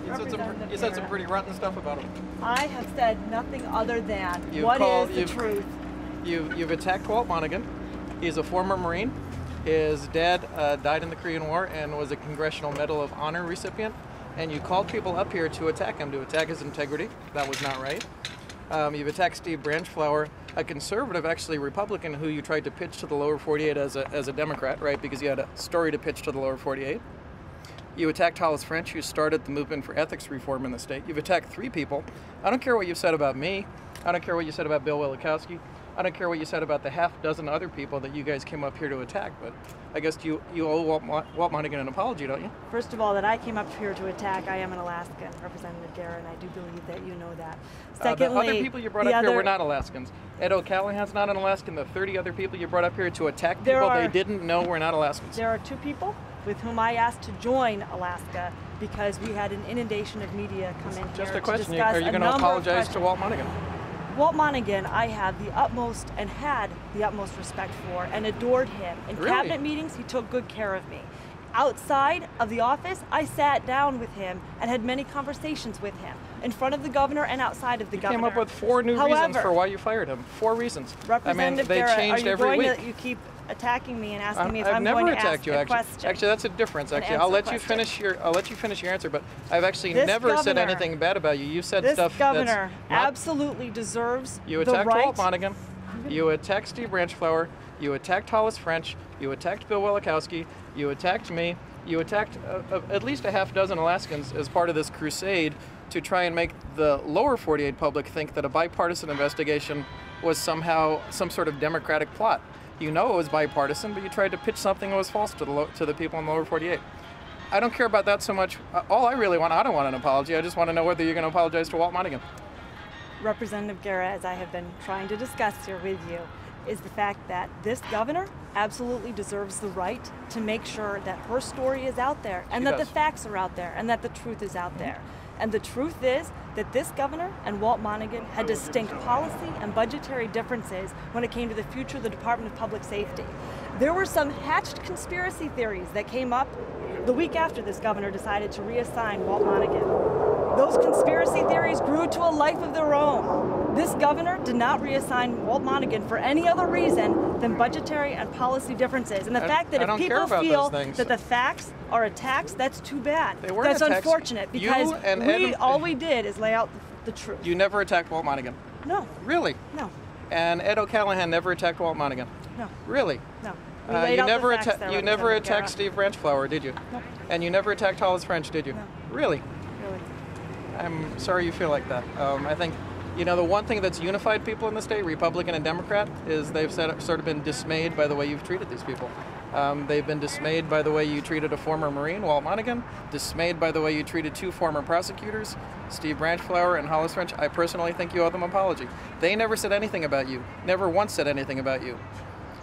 You said some pretty rotten stuff about him. I have said nothing other than what is the truth. You've attacked Walt Monaghan. He's a former Marine. His dad died in the Korean War and was a Congressional Medal of Honor recipient. And you called people up here to attack him, to attack his integrity. That was not right. You've attacked Steve Branchflower, a conservative, actually Republican, who you tried to pitch to the lower 48 as a Democrat, right? Because you had a story to pitch to the lower 48. You attacked Hollis French, who started the movement for ethics reform in the state. You've attacked 3 people. I don't care what you've said about me. I don't care what you said about Bill Wielechowski. I don't care what you said about the half dozen other people that you guys came up here to attack, but I guess you owe Walt Monaghan an apology, don't you? First of all, that I came up here to attack, I am an Alaskan, Representative Gara, and I do believe that you know that. Secondly, the other people you brought up here were not Alaskans. Ed O'Callahan's not an Alaskan. The 30 other people you brought up here to attack people they didn't know were not Alaskans. There are 2 people with whom I asked to join Alaska because we had an inundation of media come in here. Just a question. To Are you going to apologize to Walt Monaghan? Walt Monaghan, I have the utmost and had the utmost respect for and adored him. In cabinet meetings, he took good care of me. Outside of the office, I sat down with him and had many conversations with him, in front of the governor and outside of the governor. You came up with 4 new reasons for why you fired him. 4 reasons. Representative they changed every week. You keep attacking me and asking me if I'm going to ask a question. Actually, that's a difference. Actually, I'll let you finish your answer. But I've actually never said anything bad about you. You said stuff. This governor absolutely deserves You attacked Walt Monaghan. You attacked Steve Branchflower. You attacked Hollis French. You attacked Bill Wielechowski. You attacked me. You attacked at least a half dozen Alaskans as part of this crusade to try and make the lower 48 public think that a bipartisan investigation was somehow some sort of Democratic plot. You know it was bipartisan, but you tried to pitch something that was false to the people in the lower 48. I don't care about that so much. All I really want, I don't want an apology. I just want to know whether you're going to apologize to Walt Monaghan. Representative Gara, as I have been trying to discuss here with you, is the fact that this governor absolutely deserves the right to make sure that her story is out there and that the facts are out there and that the truth is out there. And the truth is that this governor and Walt Monaghan had distinct policy and budgetary differences when it came to the future of the Department of Public Safety. There were some hatched conspiracy theories that came up the week after this governor decided to reassign Walt Monaghan. Those conspiracy theories grew to a life of their own. This governor did not reassign Walt Monaghan for any other reason than budgetary and policy differences. And the fact that if people feel that the facts are attacks, that's too bad. That's unfortunate because all we did is lay out the truth. You never attacked Walt Monaghan? No. Really? No. And Ed O'Callahan never attacked Walt Monaghan? No. Really? No. You never attacked Steve Branchflower, did you? No. And you never attacked Hollis French, did you? No. Really? Really. I'm sorry you feel like that. I think, the one thing that's unified people in the state, Republican and Democrat, is they've sort of been dismayed by the way you've treated these people. They've been dismayed by the way you treated a former Marine, Walt Monaghan, dismayed by the way you treated 2 former prosecutors, Steve Branchflower and Hollis French. I personally think you owe them an apology. They never said anything about you, never once said anything about you.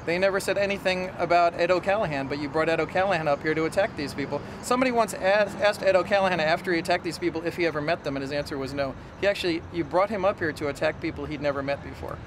They never said anything about Ed O'Callahan, but you brought Ed O'Callahan up here to attack these people. Somebody once asked Ed O'Callahan after he attacked these people if he ever met them, and his answer was no. You brought him up here to attack people he'd never met before.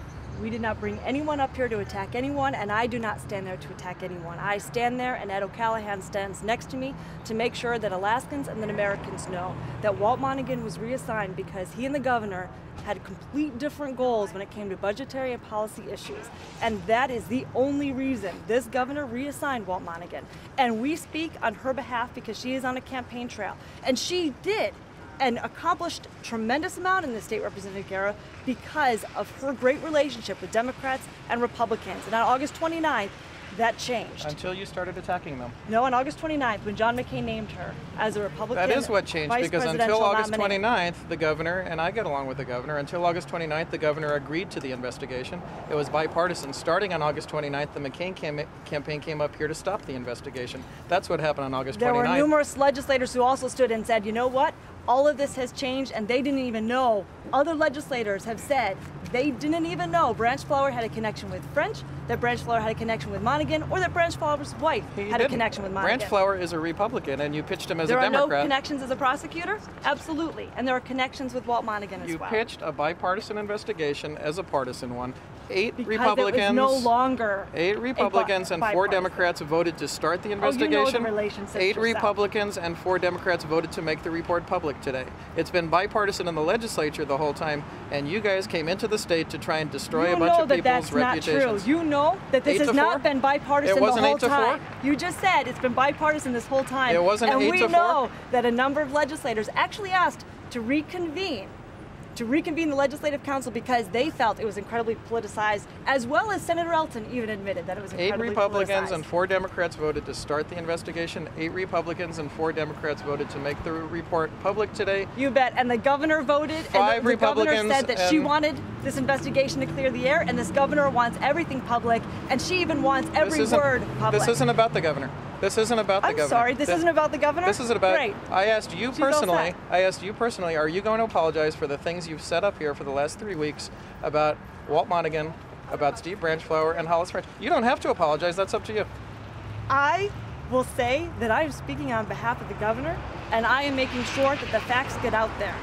We did not bring anyone up here to attack anyone, and I do not stand there to attack anyone. I stand there, and Ed O'Callahan stands next to me to make sure that Alaskans and that Americans know that Walt Monaghan was reassigned because he and the governor had complete different goals when it came to budgetary and policy issues. And that is the only reason this governor reassigned Walt Monaghan. And we speak on her behalf because she is on a campaign trail. And she did and accomplished a tremendous amount in the state, Representative Gara, because of her great relationship with Democrats and Republicans. And on August 29th, that changed. Until you started attacking them. No, on August 29th, when John McCain named her as a Republican That is what changed, because until August 29th, the governor, and I get along with the governor, until August 29th, the governor agreed to the investigation. It was bipartisan. Starting on August 29th, the McCain campaign came up here to stop the investigation. That's what happened on August 29th. There were numerous legislators who also stood and said, you know what? All of this has changed, and they didn't even know. Other legislators have said they didn't even know Branchflower had a connection with French, that Branchflower had a connection with Monaghan, or that Branchflower's wife had a connection with Monaghan. Branchflower is a Republican, and you pitched him as a Democrat. There are no connections as a prosecutor? Absolutely. And there are connections with Walt Monaghan as well. You pitched a bipartisan investigation as a partisan one. 8 because Republicans. it was no longer 8 Republicans and 4 bipartisan. Democrats voted to start the Oh, investigation. you know the relationships 8 yourself. Republicans and 4 Democrats voted to make the report public today. It's been bipartisan in the legislature the whole time, and you guys came into the state to try and destroy a bunch of people's reputations. That's not true. You know that this 8 has to not 4? been bipartisan It wasn't the whole 8 to 4? time. You just said it's been bipartisan this whole time. It wasn't and 8 we to 4? know that a number of legislators actually asked to reconvene the Legislative Council because they felt it was incredibly politicized, as well as Senator Elton even admitted that it was incredibly 8 Republicans politicized. and 4 Democrats voted to start the investigation. 8 Republicans and 4 Democrats voted to make the report public today. You bet. And the governor voted, 5 and the governor Republicans said that she and- wanted this investigation to clear the air, and this governor wants everything public, and she even wants every word public. This isn't about the governor. This isn't about the governor. I'm sorry, this isn't about the governor? This is about, Great. I asked you She's all personally, set. are you going to apologize for the things you've set up here for the last 3 weeks about Walt Monaghan, about Steve Branchflower, and Hollis French? You don't have to apologize, that's up to you. I will say that I am speaking on behalf of the governor, and I am making sure that the facts get out there.